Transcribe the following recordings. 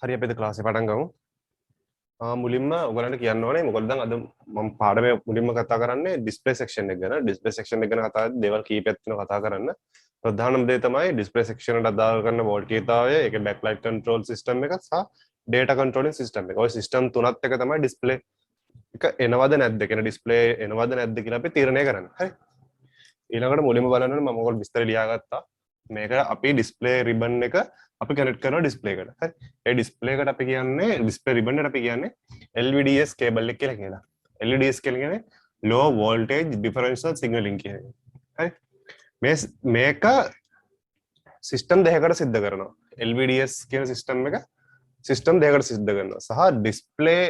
හරි අපි ද ක්ලාස් එක පටන් ගමු. මුලින්ම ඔයගලන්ට කියන්න ඕනේ මොකද දැන් අද මම පාඩමේ මුලින්ම කතා කරන්නේ ඩිස්ප්ලේ සෙක්ෂන් එක ගැන. ඩිස්ප්ලේ සෙක්ෂන් එක ගැන කතා කරද්දී දේවල් කීපයක් තියෙනවා කතා කරන්න. ප්‍රධානම දේ තමයි ඩිස්ප්ලේ සෙක්ෂන් එකට අදාළ කරන වෝල්ටේජතාවය, ඒකේ බෑක්ලයිට් කන්ට්‍රෝල් සිස්ටම් එක සහ ඩේටා කන්ට්‍රෝලින් සිස්ටම් එක. ওই සිස්ටම් තුනත් එක තමයි ඩිස්ප්ලේ එක එනවද නැද්ද කියන ඩිස්ප්ලේ එනවද නැද්ද කියලා අපි තීරණය කරන්නේ. හරි. ඊළඟට මුලින්ම බලන්න ඕනේ මම ඔයගොල්ලෝ විස්තර ලියාගත්තා. මේක අපි ඩිස්ප්ලේ රිබන් එක අපි කනෙක්ට් කරනවා ඩිස්ප්ලේ එකට. හරි. ඒ ඩිස්ප්ලේ එකට අපි කියන්නේ ඩිස්ප්ලේ රිබන් එකට අපි කියන්නේ LVDS කේබල් එක කියලා කියනවා. LVDS කියලා කියන්නේ low voltage differential signaling කියන එක. හරි. මේක සිස්ටම් දෙකකට සිද්ධ කරනවා. LVDS කියන සිස්ටම් එක සිස්ටම් දෙකකට සිද්ධ කරනවා. සහ ඩිස්ප්ලේ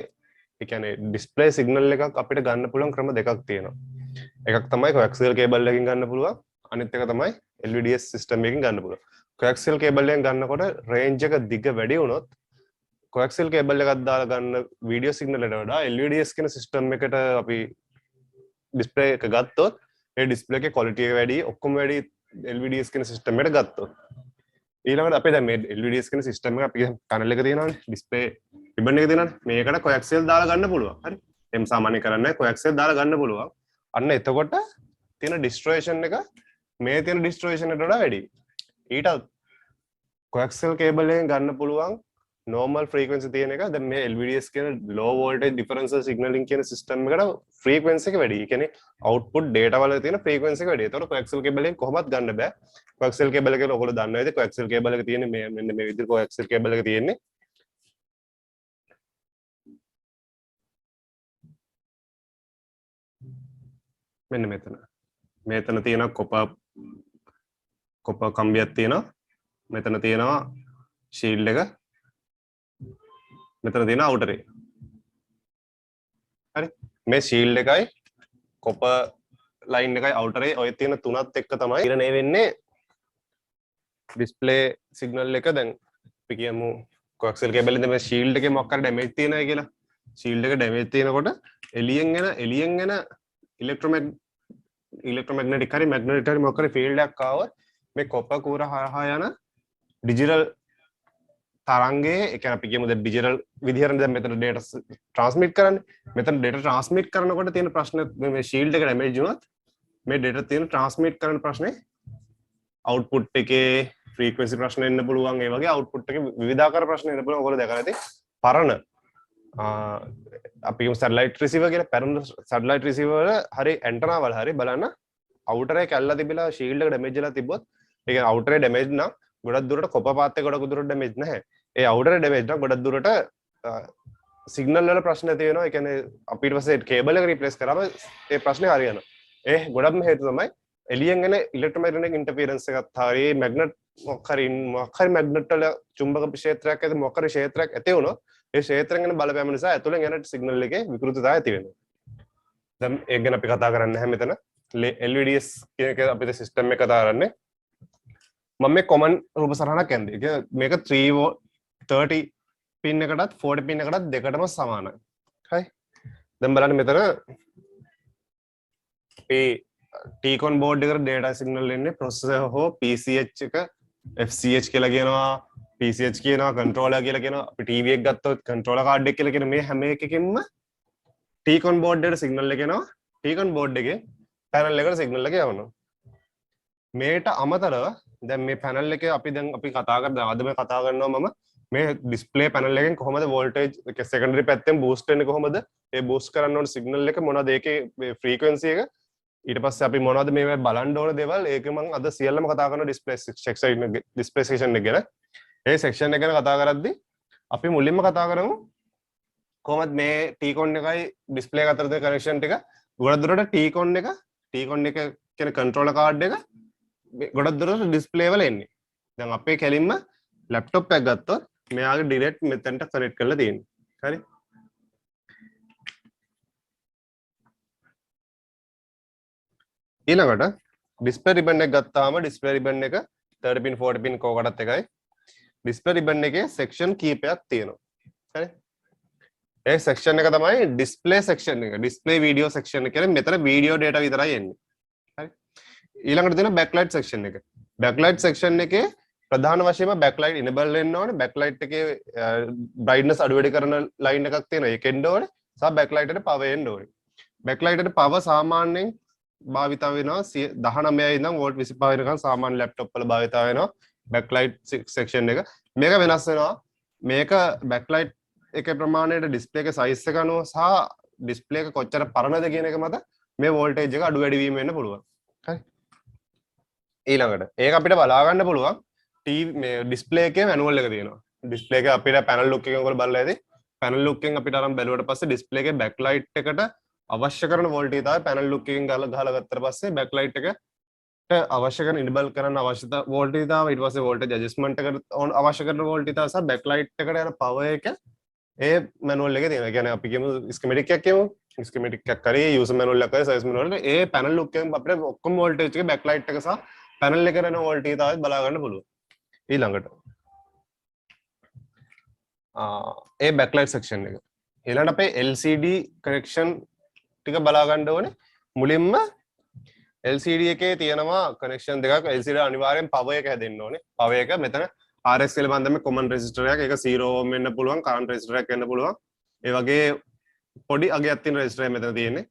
ඒ කියන්නේ ඩිස්ප්ලේ සිග්නල් එකක් අපිට ගන්න පුළුවන් ක්‍රම දෙකක් තියෙනවා. එකක් තමයි coaxial cable එකකින් ගන්න පුළුවන්. අනිත් එක තමයි LVDS සිස්ටම් එකකින් ගන්න පුළුවන්. coaxial cable එකෙන් ගන්නකොට range එක දිග වැඩි වුණොත් coaxial cable එකක් දාලා ගන්න video signal එකට වඩා LVDS කියන සිස්ටම් එකට අපි display එක ගත්තොත් ඒ display එකේ quality එක වැඩි ඔක්කොම වැඩි LVDS කියන සිස්ටම් එකට ගත්තොත්. ඊළඟට අපි දැන් මේ LVDS කියන සිස්ටම් එක අපි panel එක තියෙනවානේ display ribbon එක තියෙනවානේ මේකට coaxial දාලා ගන්න පුළුවන්. හරි. එම් සාමාන්‍ය කරන්නේ coaxial දාලා ගන්න පුළුවන්. අන්න එතකොට තියෙන distortion එක මේ තියෙන distortion එකට වඩා වැඩි. ඊට coaxial cable එකෙන් ගන්න පුළුවන් normal frequency තියෙන එක දැන් මේ LVDS කියන low voltage differential signaling කියන system එකට frequency එක වැඩි. ඒ කියන්නේ output data වල තියෙන frequency එක වැඩි. ඒතකොට coaxial cable එකෙන් කොහොමවත් ගන්න බෑ. coaxial cable එක කියලා ඔයගොල්ලෝ දන්නවා නේද? coaxial cable එක තියෙන්නේ මෙන්න මේ විදිහට coaxial cable එක තියෙන්නේ. මෙන්න මෙතන. මෙතන තියෙන කොපර් කම්බියක් තියෙනවා. මෙතන තියෙනවා shield එක. මෙතන තියෙන outer එක. හරි. මේ shield එකයි copper line එකයි outer එකයි ඔය තියෙන තුනත් එක්ක තමයි ඉරණේ වෙන්නේ display signal එක. දැන් අපි කියමු coaxial cable එකේ මේ shield එකේ මොකක් හරි damage තියෙනවා කියලා. shield එක damage තියෙනකොට එළියෙන් එන electromagnetic හරි magnetic හරි මොකක් හරි field එකක් ආවොත් මේ copper කුර හරහා යන digital තරංගයේ ඒ කියන්නේ අපි කියමු දැන් ඩිජිටල් විදිහට දැන් මෙතන data transmit කරන්නේ. මෙතන data transmit කරනකොට තියෙන ප්‍රශ්න මේ shield එක damage වුණොත් මේ data තියෙන transmit කරන ප්‍රශ්නේ output එකේ frequency ප්‍රශ්න එන්න පුළුවන්. ඒ වගේ output එකේ විවිධාකාර ප්‍රශ්න එන්න පුළුවන්. ඔයගොල්ලෝ දැකලා ඇති පරණ අපි කියමු satellite receiver කියලා පරණ satellite receiver වල හරි antenna වල හරි බලන්න outer එක කැල්ලා තිබිලා shield එක damage වෙලා තිබ්බොත් ඒ කියන්නේ outer එක damage නම් ගොඩක් දුරට copper path එක ගොඩක් දුරට damage නැහැ. ඒ outer damage නම් ගොඩක් දුරට signal වල ප්‍රශ්න ඇති වෙනවා. ඒ කියන්නේ අපි ඊට පස්සේ cable එක replace කරාම ඒ ප්‍රශ්නේ හරියනවා. ඒ ගොඩක්ම හේතුව තමයි එළියෙන් එන electromagnetic interference එකත් හරි magnet මොකක් හරි magnet වල චුම්බක ක්ෂේත්‍රයක් ඇති මොකක් හරි ක්ෂේත්‍රයක් ඇති වුණොත් ඒ ක්ෂේත්‍රයෙන් එන බලපෑම නිසා ඇතුළෙන් එන signal එකේ විකෘතිතාවය ඇති වෙනවා. දැන් ඒක ගැන අපි කතා කරන්නේ නැහැ මෙතන. LVDS කියන එක අපිට system එක කතා කරන්නේ. මම මේ common රූප සරහනක් ඇන්දේ. මේක 330 pin එකටත් 40 pin එකටත් දෙකටම සමානයි. හරි. දැන් බලන්න මෙතන අපි Tcon board එකට data signal එන්නේ processor හෝ PCH එක FCH කියලා කියනවා, PCH කියනවා, controller කියලා කියනවා. අපි TV එක ගත්තොත් controller card එක කියලා කියන මේ හැම එකකින්ම Tcon board එකට signal එක එනවා. Tcon board එකේ panel එකට signal එක යවනවා. මේට අමතරව දැන් මේ panel එකේ අපි කතා කරලා අද මේ කතා කරනවා මම මේ display panel එකෙන් කොහොමද voltage secondary පැත්තෙන් boost වෙන්නේ කොහොමද? ඒ boost කරන්න ඕන signal එක මොනවද? ඒකේ frequency එක ඊට පස්සේ අපි මොනවද මේ බලන්න ඕන දේවල් ඒක මම අද සියල්ලම කතා කරනවා display section එක ගැන. ඒ section එක ගැන කතා කරද්දී අපි මුලින්ම කතා කරමු කොහොමද මේ Tcon එකයි display එක අතර තියෙන connection ටික. ගොඩක් දුරට Tcon එක කියන controller card එක ගොඩක් දුරට display වල එන්නේ. දැන් අපේ කැලින්ම laptop එකක් ගත්තොත් මෙයාගේ direct මෙතනට connect කරලා තියෙන්නේ. හරි. ඊළඟට display ribbon එක ගත්තාම display ribbon එක 30 pin 40 pin කෝකටත් එකයි. display ribbon එකේ section කීපයක් තියෙනවා. හරි. ඒ section එක තමයි display section එක. display video section එක කියන්නේ මෙතන video data විතරයි එන්නේ. හරි. ඊළඟට තියෙන backlight section එක. backlight section එකේ ප්‍රධාන වශයෙන්ම බෑක්ලයිට් ඉනේබල් වෙන්න ඕනේ. බෑක්ලයිට් එකේ බ්‍රයිට්නස් අඩු වැඩි කරන ලයින් එකක් තියෙනවා. ඒක එන්න ඕනේ. සහ බෑක්ලයිට් එකට පවර් එන්න ඕනේ. බෑක්ලයිට් එකට පවර් සාමාන්‍යයෙන් භාවිත වෙනවා 19 ඉඳන් වෝල්ට් 25 වෙනකන් සාමාන්‍ය ලැප්ටොප් වල භාවිත වෙනවා බෑක්ලයිට් සෙක්ෂන් එක. මේක වෙනස් වෙනවා. මේක බෑක්ලයිට් එකේ ප්‍රමාණයට ඩිස්ප්ලේ එකේ සයිස් එක අනුව සහ ඩිස්ප්ලේ එක කොච්චර පරණද කියන එක මත මේ වෝල්ටේජ් එක අඩු වැඩි වීම වෙන්න පුළුවන්. හරි. ඊළඟට ඒක අපිට බලා ගන්න පුළුවන් ටීවී මේ ඩිස්ප්ලේ එකේ මැනුවල් එක තියෙනවා. ඩිස්ප්ලේ එක අපිට පැනල් ලුක් එකෙන් ඔයගොල්ලෝ බලලා ඇති. පැනල් ලුක් එකෙන් අපිට අරන් බැලුවට පස්සේ ඩිස්ප්ලේ එකේ බෑක්ලයිට් එකට අවශ්‍ය කරන වෝල්ටේජ් තමයි පැනල් ලුක් එකෙන් ගහලා ගත්තට පස්සේ බෑක්ලයිට් එකට අවශ්‍ය කරන ඉනේබල් කරන්න අවශ්‍ය වෝල්ටේජ් තමයි ඊට පස්සේ වෝල්ටේජ් ඇඩ්ජස්ට්මන්ට් එකට අවශ්‍ය කරන වෝල්ටේජ් තමයි සහ බෑක්ලයිට් එකට යන පවර් එක ඒ මැනුවල් එකේ තියෙනවා. ඒ කියන්නේ අපි කියමු ස්කීමැටික් එකක් කියමු. ස්කීමැටික් එකක් කරේ යූසර් මැනුවල් එකක් කරේ සර්විස් මැනුවල් එක ඒ පැනල් ලුක් එකෙන් අපිට ඔක්කොම වෝල්ටේජ් එක බෑක්ලයිට් එක සහ පැනල් එකේ යන වෝල්ටේජ් තමයි බලා ගන්න පුළුවන්. ඊළඟට ඒ බෑක්ලයිට් සෙක්ෂන් එක. ඊළඟට අපේ LCD කනෙක්ෂන් ටික බලා ගන්න ඕනේ. මුලින්ම LCD එකේ තියෙනවා කනෙක්ෂන් දෙකක්. LCD අනිවාර්යෙන් පවර් එක හැදෙන්න ඕනේ. පවර් එක මෙතන RS කියලා බන්දම කොමන් රෙසිස්ටර් එකක්. ඒක 0 ohm වෙන්න පුළුවන්, කරන්ට් රෙසිස්ටර් එකක් වෙන්න පුළුවන්. ඒ වගේ පොඩි අගයක් තියෙන රෙසිස්ටර් එක මෙතන තියෙන්නේ.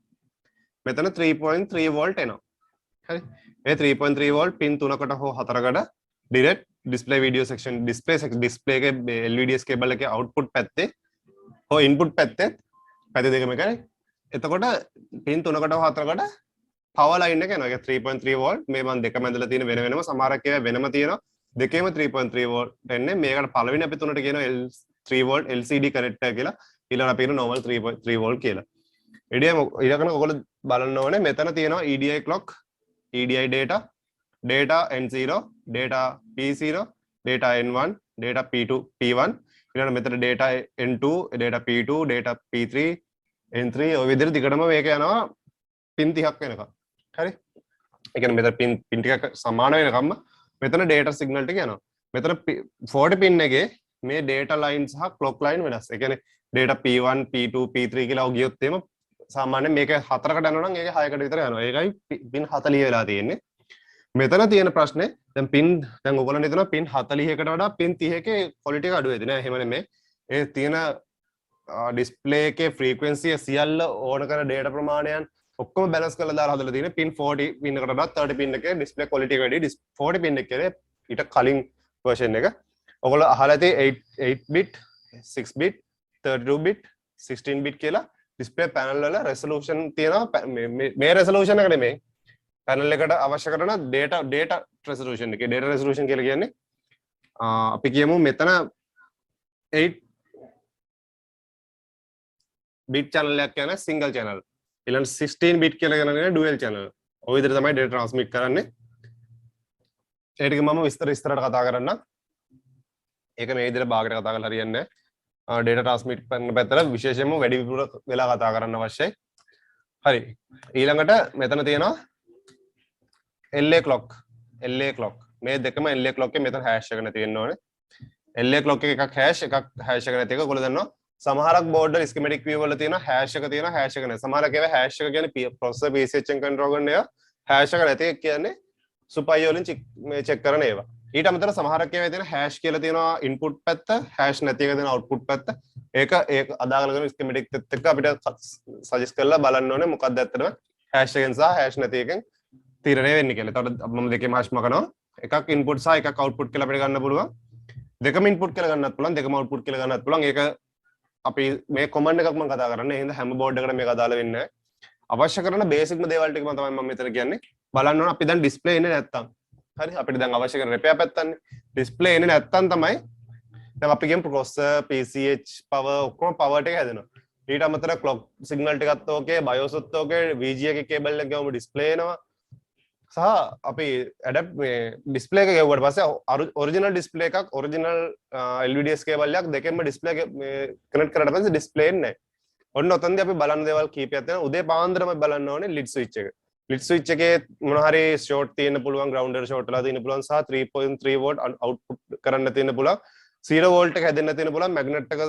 මෙතන 3.3 වෝල්ට් එනවා. හරි. මේ 3.3 වෝල්ට් පින් 3කට හෝ 4කට direct display video section display එකේ LVDS කේබල් එකේ අවුට්පුට් පැත්තේ හෝ ඉන්පුට් පැත්තේ පැති දෙකම එකනේ. එතකොට පින් 3කට හෝ 4කට පවර් ලයින් එක යනවා. ඒක 3.3 වෝල්ට්. මේ මම දෙකම ඇඳලා තියෙන වෙනම සමහරක් ඒවා වෙනම තියෙනවා. දෙකේම 3.3 වෝල්ට් එන්නේ. මේකට පළවෙනි අපි තුනට කියනවා L3 වෝල්ට් LCD කනෙක්ටර් කියලා. ඊළඟ අපි කියන normal 3.3 වෝල්ට් කියලා. ඊළඟට ඔයගොල්ලෝ බලන්න ඕනේ මෙතන තියෙනවා EDI clock, EDI data, data N0, data P0, data N1, data P2, P1. ඊළඟ මෙතන data N2, data P2, data P3, N3 ඔය විදිහට දිගටම මේක යනවා පින් 30ක් වෙනකම්. හරි. ඒ කියන්නේ මෙතන පින් ටික සමාන වෙනකම්ම මෙතන data signal ටික යනවා. මෙතන 40 pin එකේ මේ data line සහ clock line වෙනස්. ඒ කියන්නේ data P1, P2, P3 කියලා ගියොත් එහෙම සාමාන්‍යයෙන් මේක 4කට යනවා නම් ඒක 6කට විතර යනවා. ඒකයි pin 40 වෙලා තියෙන්නේ. මෙතන තියෙන ප්‍රශ්නේ දැන් ඔයගොල්ලන් හිතනවා pin 40කට වඩා pin 30කේ quality එක අඩු වෙයිද නෑ. එහෙම නෙමෙයි. ඒ තියෙන display එකේ frequency සියල්ල ඕන කරන data ප්‍රමාණයන් ඔක්කොම balance කරලා දාලා හදලා තියෙන්නේ pin 40 pin එකට වඩා 30 pin එකේ display quality එක වැඩි 40 pin එකේ ඊට කලින් version එක. ඔයගොල්ලෝ අහලා ඇති 8 bit 6 bit 32 bit 16 bit කියලා display panel වල resolution තියෙනවා. මේ resolution එක නෙමෙයි. panel එකට අවශ්‍ය කරන data resolution එකේ data resolution කියලා කියන්නේ අපි කියමු මෙතන 8 bit channel එකක් යන single channel. ඊළඟ 16 bit කියලා කියන්නේ dual channel. ඔය විදිහට තමයි data transmit කරන්නේ. ඒ ටික මම විස්තරට කතා කරන්නම්. ඒක මේ විදිහට භාගයට කතා කරලා හරියන්නේ නැහැ. data transmit කරන පැත්තට විශේෂයෙන්ම වැඩි විපුල වෙලා කතා කරන්න අවශ්‍යයි. හරි. ඊළඟට මෙතන තියෙනවා LA clock. LA clock. මේ දෙකම LA clock එකේ මෙතන hash එක නැති වෙන්න ඕනේ. LA clock එකක් hash එකක් hash එක නැති එක ඔයගොල්ලෝ දන්නවා. සමහරක් බෝඩ් වල schematic view වල තියෙන hash එක තියෙනවා hash එක නැහැ. සමහරක් ඒවා hash එක කියන්නේ processor PCHN control කරන ඒවා hash එක නැති එක කියන්නේ සුපයි වලින් මේ check කරන ඒවා. ඊට අමතරව සමහරක් ඒවා තියෙන hash කියලා තියෙනවා input පැත්ත hash නැති එක තියෙන output පැත්ත. ඒක අදාළ කරන schematic එකත් එක්ක අපිට suggest කරලා බලන්න ඕනේ මොකක්ද ඇත්තටම hash එකෙන් සහ hash නැති එකෙන් තීරණය වෙන්නේ කියලා. එතකොට මම දෙකේම hash මකනවා. එකක් input සහ එකක් output කියලා අපිට ගන්න පුළුවන්. දෙකම input කියලා ගන්නත් පුළුවන් දෙකම output කියලා ගන්නත් පුළුවන්. ඒක අපි මේ command එකක් මම කතා කරන්නේ. එහෙනම් හැම board එකකට මේක අදාළ වෙන්නේ නැහැ. අවශ්‍ය කරන බේසික්ම දේවල් ටික තමයි මම මෙතන කියන්නේ. බලන්න ඕන අපි දැන් display එන්නේ නැත්තම්. හරි අපිට දැන් අවශ්‍ය කරන repair පැත්තන්නේ. display එන්නේ නැත්තම් තමයි දැන් අපි කියමු processor PCH power ඔක්කොම power ටික හැදෙනවා. ඊට අමතරව clock signal ටිකත් ඕකේ BIOS උත් ඕකේ VGA එකේ cable එක ගාවම display එනවා. සහ අපි adapt මේ display එක ගෙවුවට පස්සේ original display එකක් original LVDS cable එකක් දෙකෙන්ම display එක මේ connect කරලා පස්සේ display එන්නේ නැහැ. ඔන්න ඔතනදී අපි බලන්න දේවල් කීපයක් තියෙනවා. උදේ පාන්දරම බලන්න ඕනේ lid switch එක. lid switch එකේ මොන හරි short තියෙන්න පුළුවන් grounder short වෙලා තියෙන්න පුළුවන් සහ 3.3 volt output කරන්න තියෙන්න පුළුවන්. 0 volt එක හැදෙන්න තියෙන්න පුළුවන් magnet එක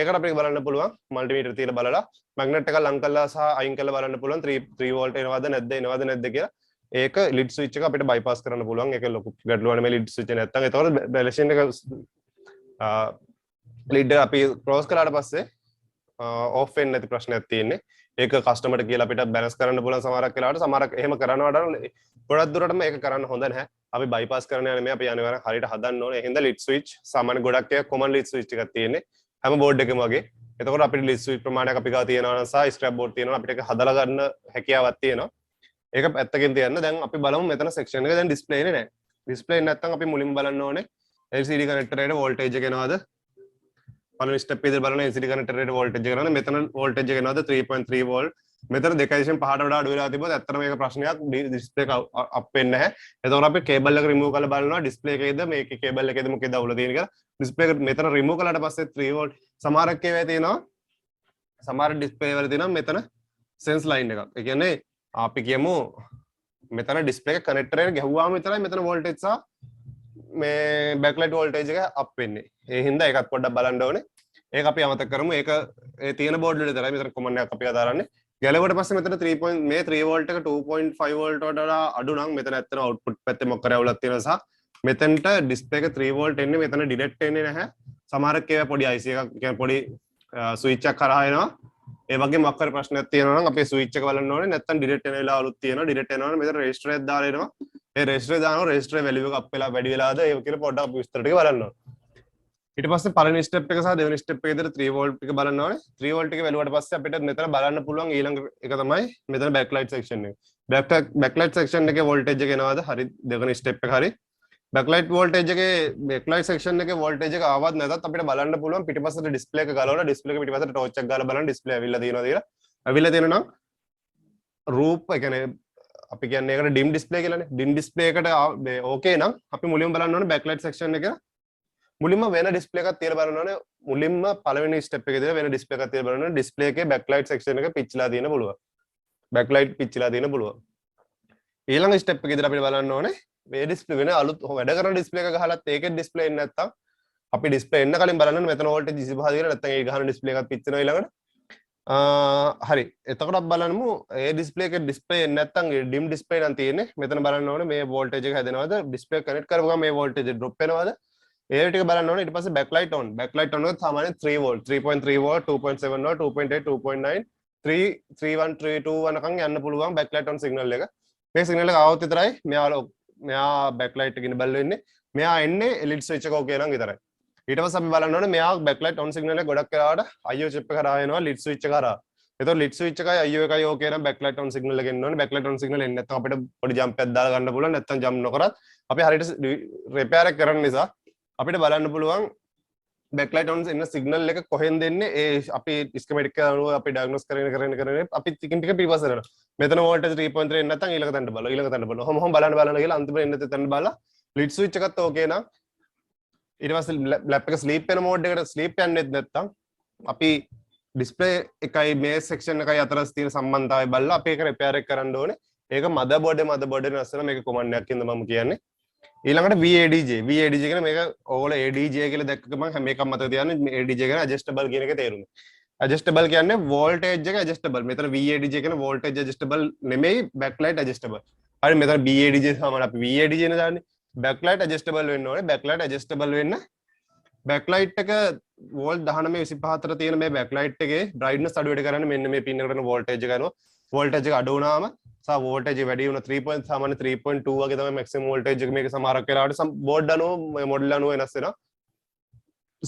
ඒකට අපිට බලන්න පුළුවන් multimeter තියලා බලලා magnet එක ලං කළා සහ අයින් කළා බලන්න පුළුවන් 3 volt එනවද නැද්ද කියලා. ඒක lid switch එක අපිට bypass කරන්න පුළුවන්. ඒක ලොකු ගැටලුවක් නෙමෙයි lid switch එක නැත්තම්. ඒතකොට බැලන්සින් එක lid එක අපි close කළාට පස්සේ off වෙන්නේ නැති ප්‍රශ්නයක් තියෙන්නේ. ඒක කස්ටමර්ට කියලා අපිට බැලන්ස් කරන්න පුළුවන් සමහරක් වෙලාවට. සමහරක් එහෙම කරනවට ගොඩක් දුරටම ඒක කරන්න හොඳ නැහැ. අපි bypass කරන්න යන්නේ අපි අනිවාර්යෙන් හරියට හදන්න ඕනේ. එහෙනම් lid switch සාමාන්‍ය ගොඩක් අය common lid switch එකක් තියෙන්නේ. හැම board එකකම වගේ. එතකොට අපිට lid switch ප්‍රමාණයක් අපි ගාව තියෙනවා නම් සහ scrap board තියෙනවා අපිට ඒක හදලා ගන්න හැකියාවක් තියෙනවා. ඒක පැත්තකින් තියන්න. දැන් අපි බලමු මෙතන section එක දැන් display නේ නැහැ. display නැත්තම් අපි මුලින්ම බලන්න ඕනේ LCD connector එකේ voltage එක එනවාද? පළවෙනි step එකේදී බලන LCD connector එකේ voltage එක එනවාද? මෙතන voltage එක එනවාද 3.3 volt. මෙතන 2.5ට වඩා අඩු වෙලා තිබුණොත් ඇත්තටම මේක ප්‍රශ්නයක් display එක අප් වෙන්නේ නැහැ. එතකොට අපි cable එක remove කරලා බලනවා display එකේද මේකේ cable එකේද මොකේද අවුල තියෙන්නේ කියලා. display එක මෙතන remove කළාට පස්සේ 3 volt සමහරක් ඒවා තියෙනවා. සමහර display වල තියෙනවා මෙතන sense line එකක්. ඒ කියන්නේ අපි කියමු මෙතන display එක connector එකට ගැහුවාම විතරයි මෙතන voltage සහ මේ backlight voltage එක up වෙන්නේ. ඒ හින්දා ඒකත් පොඩ්ඩක් බලන්න ඕනේ. ඒක අපි අමතක කරමු. ඒක ඒ තියෙන board වල විතරයි මෙතන common එකක් අපි අදාරන්නේ. ගැලවුවට පස්සේ මෙතන 3 මේ 3 volt එක 2.5 volt වලට වඩා අඩු නම් මෙතන ඇත්තටම output පැත්තේ මොකක් කරේ අවුලක් තියෙනවා සහ මෙතනට display එක 3 volt එන්නේ මෙතන direct එන්නේ නැහැ. සමහරක් ඒවා පොඩි IC එකක් කියන්නේ පොඩි switch එකක් කරා එනවා. ඒ වගේ මොකක් හරි ප්‍රශ්නයක් තියෙනවා නම් අපේ ස්විච් එක බලන්න ඕනේ. නැත්නම් ඩිරෙක්ට් එන වෙලාවලුත් තියෙනවා. ඩිරෙක්ට් එනවනම් මෙතන රෙජිස්ටර් එකක් දාලා එනවා. ඒ රෙජිස්ටර් දානවා රෙජිස්ටර් වැලියු එක අප් වෙලා වැඩි වෙලාද ඒක කියලා පොඩ්ඩක් අපි විස්තර ටික බලන්න ඕනේ. ඊට පස්සේ පළවෙනි ස්ටෙප් එක සහ දෙවෙනි ස්ටෙප් එකේ විතර 3 වෝල්ට් එක බලන්න ඕනේ. 3 වෝල්ට් එක වැළුවට පස්සේ අපිට මෙතන බලන්න පුළුවන් ඊළඟ එක තමයි මෙතන බෑක්ලයිට් සෙක්ෂන් එක. බෑක්ලයිට් සෙක්ෂන් එකේ වෝල්ටේජ් එක එනවාද? හරි දෙවෙනි ස්ටෙප් එක හරි. බෑක්ලයිට් වෝල්ටේජ් එකේ බෑක්ලයිට් සෙක්ෂන් එකේ වෝල්ටේජ් එක ආවත් නැතත් අපිට බලන්න පුළුවන් පිටිපස්සට ඩිස්ප්ලේ එක ගලවලා ඩිස්ප්ලේ එක පිටිපස්සට ටෝච් එකක් ගාලා බලන්න ඩිස්ප්ලේ ඇවිල්ලා තියෙනවද කියලා. ඇවිල්ලා තියෙනවා නම් රූප ඒ කියන්නේ අපි කියන්නේ ඒකට ඩිම් ඩිස්ප්ලේ කියලානේ. ඩිම් ඩිස්ප්ලේ එකට ඕකේ නම් අපි මුලින්ම බලන්න ඕනේ බෑක්ලයිට් සෙක්ෂන් එක. මුලින්ම වෙන ඩිස්ප්ලේ එකක් තියලා බලන්න ඕනේ. මුලින්ම පළවෙනි ස්ටෙප් එකේ තියලා වෙන ඩිස්ප්ලේ එකක් තියලා බලන්න ඕනේ. ඩිස්ප්ලේ එකේ බෑක්ලයිට් සෙක්ෂන් එක පිච්චිලා තියෙන පුළුවන්. බෑක්ලයිට් පිච්චිලා තියෙන පුළුවන්. ඊළඟ ස්ටෙප් එකේදී අපිට බලන්න ඕනේ මේ ඩිස්ප්ලේ වෙන අලුත් වැඩ කරන ඩිස්ප්ලේ එක ගහලත් ඒකේ ඩිස්ප්ලේ එන්නේ නැත්තම් අපි ඩිස්ප්ලේ එන්න කලින් බලන්න මෙතන වෝල්ටේජ් 25 කියලා නැත්තම් ඒ ගහන ඩිස්ප්ලේ එකක් පිච්චෙනවා ඊළඟට. හරි එතකොට අපි බලමු ඒ ඩිස්ප්ලේ එකේ ඩිස්ප්ලේ එන්නේ නැත්තම් ඩිම් ඩිස්ප්ලේ නම් තියෙන්නේ. මෙතන බලන්න ඕනේ මේ වෝල්ටේජ් එක හැදෙනවද? ඩිස්ප්ලේ කනෙක්ට් කරපු ගමන් මේ වෝල්ටේජ් එක ඩ්‍රොප් වෙනවද? ඒ ටික බලන්න ඕනේ. ඊට පස්සේ බෑක්ලයිට් ඔන්. බෑක්ලයිට් ඔන් එක සාමාන්‍යයෙන් 3 වෝල්ට් 3.3 වෝල්ට් 2.7 වෝල්ට් 2.8 2.9 3 31 32 වනකන් යන්න පුළුවන් බෑක්ලයිට් ඔන් සිග්නල් එක. මේ සිග්නල් එක ආවොත් විතරයි මෙයා බෑක්ලයිට් එකකින් බැල් වෙන්නේ. මෙයා එන්නේ LED ස්විච් එක ඕකේ නම් විතරයි. ඊට පස්සේ අපි බලන්න ඕනේ මෙයා බෑක්ලයිට් ඔන් සිග්නල් එක ගොඩක් වෙලාවට IO chip එක කරා එනවා LED ස්විච් එක කරා. එතකොට LED ස්විච් එකයි IO එකයි ඕකේ නම් බෑක්ලයිට් ඔන් සිග්නල් එක එන්න ඕනේ. බෑක්ලයිට් ඔන් සිග්නල් එන්නේ නැත්නම් අපිට පොඩි ජම්ප් එකක් දාලා ගන්න පුළුවන්. නැත්නම් ජම්ප් නොකරත් අපි හරියට රිපෙයාර් එක කරන නිසා අපිට බලන්න පුළුවන් බෑක්ලයිට් ඔන් එන සිග්නල් එක කොහෙන්ද එන්නේ ඒ අපි ස්කීමැටික් එක අනුව අපි ඩයග්නොස් කරගෙන අපි ටිකින් ටික පිටපස්සට යනවා. මෙතන වෝල්ටේජ් 3.3 එන්නේ නැත්නම් ඊළඟ තැනට බලනවා. ඔහොම බලන්න කියලා අන්තිමට එන්න තැනට බලලා ලීඩ් ස්විච් එකත් ඕකේ නම් ඊට පස්සේ ලැප් එක ස්ලීප් වෙන මෝඩ් එකට ස්ලීප් යන්නෙත් නැත්නම් අපි ඩිස්ප්ලේ එකයි මේ සෙක්ෂන් එකයි අතර තියෙන සම්බන්ධතාවය බලලා අපි ඒක රිපෙයාර් එක කරන්න ඕනේ. ඒක මදර්බෝඩ් එක නැස්සලා මේක කොමන්ඩ් එකක් ඉඳන් මම කියන්නේ. ඊළඟට VADJ කියන මේක ඕගොල්ලෝ ADJ කියලා දැක්ක ගමන් හැම එකක්ම මතක තියාගන්න මේ ADJ කියන ඇඩ්ජස්ටබල් කියන එක තේරුම. ඇඩ්ජස්ටබල් කියන්නේ වෝල්ටේජ් එක ඇඩ්ජස්ටබල්. මෙතන VADJ කියන වෝල්ටේජ් ඇඩ්ජස්ටබල් නෙමෙයි බෑක්ලයිට් ඇඩ්ජස්ටබල්. හරි මෙතන BADJ සමාන අපි VADJ නේ දාන්නේ. බෑක්ලයිට් ඇඩ්ජස්ටබල් වෙන්න ඕනේ. බෑක්ලයිට් ඇඩ්ජස්ටබල් වෙන්න බෑක්ලයිට් එක වෝල්ට් 1925 අතර තියෙන මේ බෑක්ලයිට් එකේ බ්‍රයිට්නස් අඩු වැඩි කරන්න මෙන්න මේ පින් එකට වෝල්ටේජ් එක ගන්නවා. වෝල්ටේජ් එක අඩු වුණාම සා වෝල්ටේජ් වැඩි වුණ 3. සාමාන්‍ය 3.2 වගේ තමයි මැක්සිමම් වෝල්ටේජ් එක මේක සමහරක් වෙලාවට බෝඩ් අනුව මොඩල් අනුව වෙනස් වෙනවා.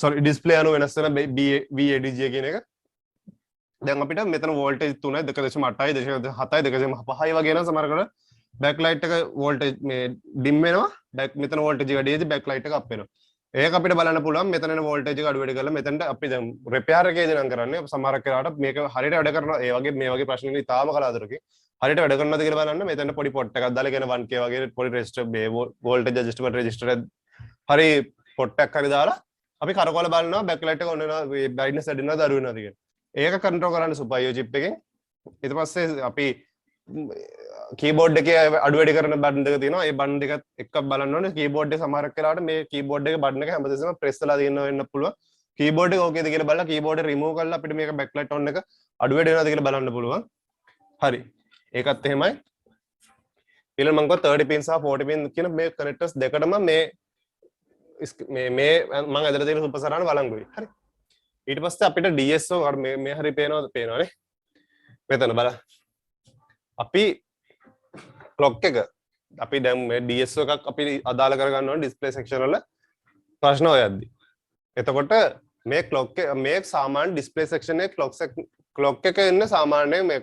සෝරි ඩිස්ප්ලේ අනුව වෙනස් වෙන VADJ කියන එක. දැන් අපිට මෙතන වෝල්ටේජ් 3යි 2.8යි 2.7යි 2.5යි වගේ යන සමහරකට බෑක්ලයිට් එක වෝල්ටේජ් මේ ඩිම් වෙනවා. මෙතන වෝල්ටේජ් වැඩි වෙද්දි බෑක්ලයිට් එක අප් වෙනවා. ඒක අපිට බලන්න පුළුවන් මෙතන එන වෝල්ටේජ් එක අඩු වැඩි කරලා මෙතනට අපි දැන් රිපෙයාර් එකේදී නම් කරන්නේ සමහරක් වෙලාවට මේක හරියට වැඩ කරනවා. ඒ වගේ මේ වගේ ප්‍රශ්න ඉන්නේ තාම කලාතුරකින් හරියට වැඩ කරනවද කියලා බලන්න මෙතන පොඩි පොට් එකක් දාලා කියන 1K වගේ පොඩි රෙජිස්ටර් මේ වෝල්ටේජ් ඇඩ්ජස්ටබල් රෙජිස්ටර් හරි පොට් එකක් හරි දාලා අපි කරකවල බලනවා බෑක්ලයිට් එක ඔන්න වෙනවා බ්‍රයිට්නස් වැඩි වෙනවද අඩු වෙනවද කියලා. ඒක කන්ට්‍රෝල් කරන්න සුපර් IO chip එකෙන්. ඊට පස්සේ අපි කීබෝඩ් එකේ අඩු වැඩි කරන බටන් දෙක තියෙනවා. ඒ බටන් දෙකත් එක්ක බලන්න ඕනේ. කීබෝඩ් එක සමහරක් වෙලාවට මේ කීබෝඩ් එකේ බටන් එක හැමදෙස්සම ප්‍රෙස් කරලා තියෙනවා වෙන්න පුළුවන්. කීබෝඩ් එක ඕකේද කියලා බලලා කීබෝඩ් එක රිමූව් කරලා අපිට මේක බෑක්ලයිට් ඔන් එක අඩු වැඩි වෙනවද කියලා බලන්න පුළුවන්. හරි. ඒකත් එහෙමයි. ඊළඟ මම 30 pin සහ 40 pin කියන මේ connectors දෙකටම මේ මම ඇදලා තියෙන සුපසරාන වළංගුයි. හරි. ඊට පස්සේ අපිට DSO මේ හරි පේනවනේ. මෙතන බලන්න. අපි clock එක අපි දැන් මේ DSO එකක් අපි අදාළ කරගන්න ඕනේ display section වල ප්‍රශ්න හොයද්දි. එතකොට මේ clock එක මේ සාමාන්‍ය display section එකේ clock එක එන්නේ සාමාන්‍යයෙන් මේ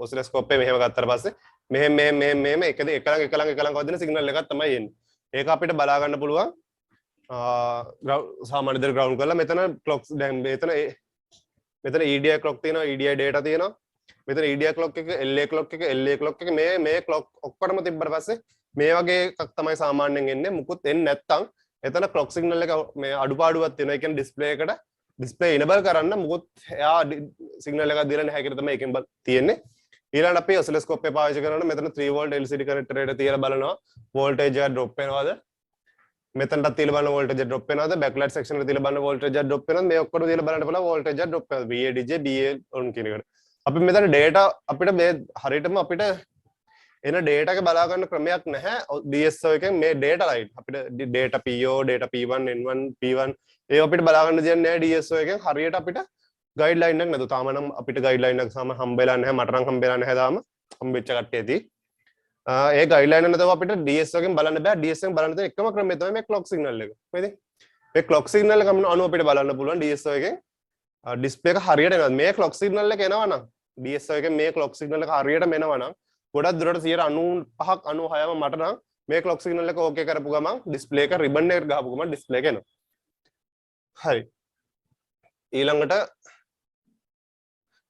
oscilloscope එක මෙහෙම ගත්තාට පස්සේ මෙහෙම එක ළඟ වදින සිග්නල් එකක් තමයි එන්නේ. ඒක අපිට බලා ගන්න පුළුවන් සාමාන්‍ය විදිහට ග්‍රවුන්ඩ් කරලා මෙතන clocks දැන් මෙතන EDI clock තියෙනවා EDI data තියෙනවා. මෙතන EDI clock එක LA clock එක LA clock එක මේ clock ඔක්කොටම තිබ්බට පස්සේ මේ වගේ එකක් තමයි සාමාන්‍යයෙන් එන්නේ. මුකුත් එන්නේ නැත්තම් එතන clock signal එක මේ අඩුපාඩුවක් තියෙනවා. ඒ කියන්නේ display එකට display enable කරන්න මුකුත් එයා signal එකක් දීලා නැහැ කියලා තමයි එකෙන් තියෙන්නේ. ඊළඟට අපි oscilloscope එක පාවිච්චි කරනකොට මෙතන 3 volt LCD connector එකට තියලා බලනවා voltage එක drop වෙනවද? මෙතනට තියලා බලන voltage එක drop වෙනවද? backlight section එකට තියලා බලන voltage එක drop වෙනවද? මේ ඔක්කොම තියලා බලන්න පුළුවන් voltage එක drop වෙනවද? VADJ BA on කියන එකට. අපි මෙතන data අපිට මේ හරියටම අපිට එන data එක බලා ගන්න ක්‍රමයක් නැහැ DSO එකෙන් මේ data line අපිට data PO data P1 N1 P1 ඒ අපිට බලා ගන්න දෙයක් නැහැ DSO එකෙන් හරියට අපිට guideline එකක් නැතු තාම නම් අපිට guideline එකක් සාම හම්බෙලා නැහැ මට නම් හම්බෙලා නැහැ තාම හම්බෙච්ච කට්ටිය ඇති ඒ guideline එක නැතුව අපිට DSO එකෙන් බලන්න බෑ DSO එකෙන් බලන්න තියෙන එකම ක්‍රමය තමයි මේ clock signal එක හරිද මේ clock signal එක අනුව අපිට බලන්න පුළුවන් DSO එකෙන් display එක හරියට එනවා මේ clock signal එක එනවා නම් DSO එකෙන් මේ clock signal එක හරියටම එනවා නම් ගොඩක් දුරට 95ක් 96ම මට නම් මේ clock signal එක ඕකේ කරපු ගමන් display එක ribbon එක ගහපු ගමන් display එක එනවා හරි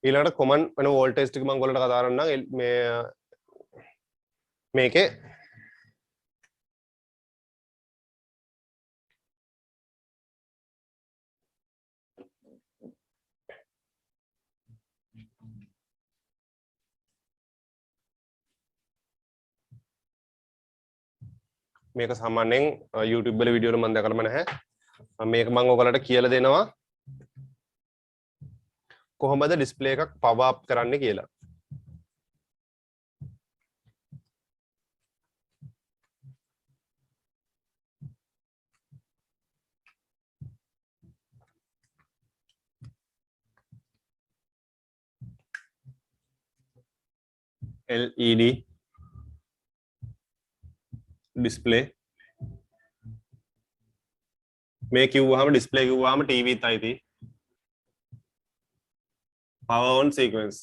ඊළඟට common වෙන voltage ටික මම ඔයගොල්ලන්ට කතා කරන්නම් මේ මේකේ මේක සාමාන්‍යයෙන් YouTube වල වීඩියෝ වල මම දැකලම නැහැ මේක මම ඔයගොල්ලන්ට කියලා දෙනවා කොහොමද display එකක් power up කරන්නේ කියලා LED display මේ කිව්වහම display කිව්වහම TV තයිති power on sequence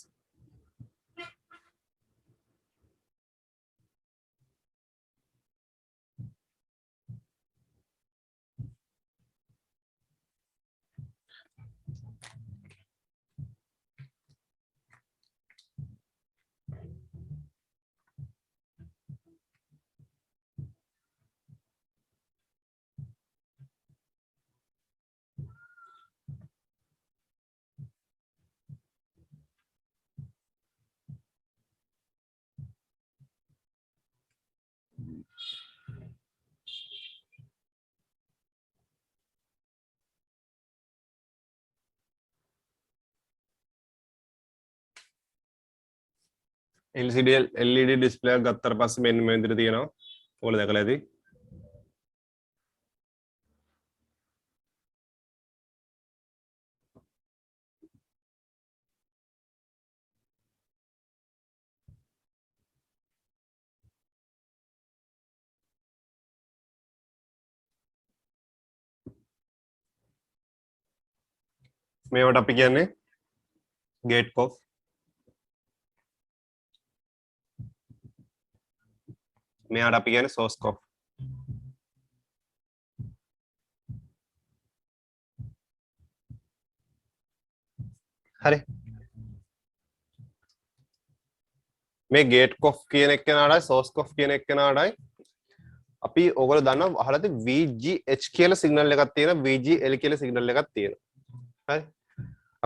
LED display එකක් ගත්තට පස්සේ මෙන්න මේ විදිහට තියෙනවා. ඔයාලා දැකලා ඇති. මේවට අපි කියන්නේ gate cough මෙයාට අපි කියන්නේ source cough හරි මේ gate cough කියන එක්කෙනාටයි source cough කියන එක්කෙනාටයි අපි ඕගොල්ලෝ දන්නවා අහලා තියෙන VGH කියලා සිග්නල් එකක් තියෙනවා VGL කියලා සිග්නල් එකක් තියෙනවා හරි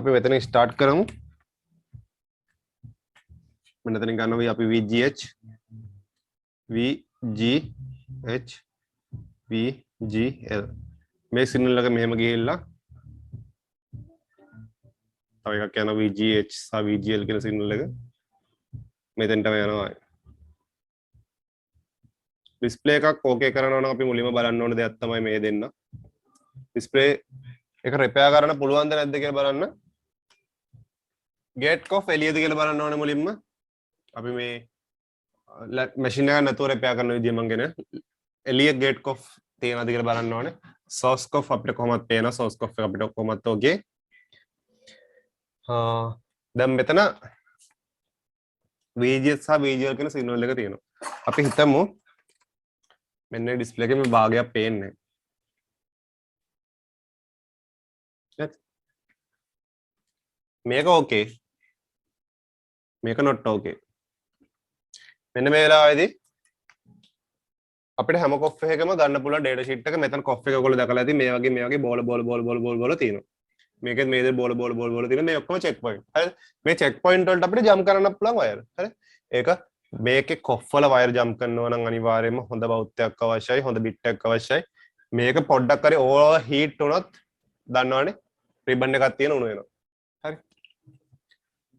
අපි මෙතනින් ස්ටාර්ට් කරමු මෙතනින් ගන්නවා අපි VGH VGH VGL මේ සිග්නල් එක මෙහෙම ගිහිල්ලා තව එකක් යනවා VGH සහ VGL කියන සිග්නල් එක මෙතෙන්ටම යනවා ඩිස්ප්ලේ එකක් ඕකේ කරනවා නම් අපි මුලින්ම බලන්න ඕන දෙයක් තමයි මේ දෙන්න. ඩිස්ප්ලේ එක රිපෙයාර් කරන්න පුළුවන්ද නැද්ද කියලා බලන්න. ගේට් කොෆ් එළියද කියලා බලන්න ඕනේ මුලින්ම. අපි මේ මැෂින් එක නැතුව රිපෙයාර් කරන විදිය මම ගෙන එළිය ගේට් කොෆ් තියෙනවද කියලා බලන්න ඕනේ. සෝස් කොෆ් අපිට කොහොමද පේනවා සෝස් කොෆ් එක අපිට කොහොමද ඕකේ. දැන් මෙතන VGS සහ VGL කියන සිග්නල් එක තියෙනවා. අපි හිතමු මෙන්න ඩිස්ප්ලේ එකේ මේ භාගයක් පේන්නේ. මේක ඕකේ. මේක not ඕකේ. මෙන්න මේ වෙලාවේදී අපිට හැම කොෆ් එකකම ගන්න පුළුවන් data sheet එක මෙතන කොෆ් එක ඔයගොල්ලෝ දැකලා ඇති මේ වගේ බෝල තියෙනවා. මේකෙත් මේ දේ බෝල තියෙනවා. මේ ඔක්කොම check point. හරි. මේ check point වලට අපිට jump කරන්න පුළුවන් wire. හරි. ඒක මේකේ කොෆ් වල wire jump කරනවා නම් අනිවාර්යයෙන්ම හොඳ බෞද්ධයක් අවශ්‍යයි, හොඳ bit එකක් අවශ්‍යයි. මේක පොඩ්ඩක් හරි over heat වුණොත් දන්නවනේ ribbon එකක් තියෙන උණු වෙනවා. හරි.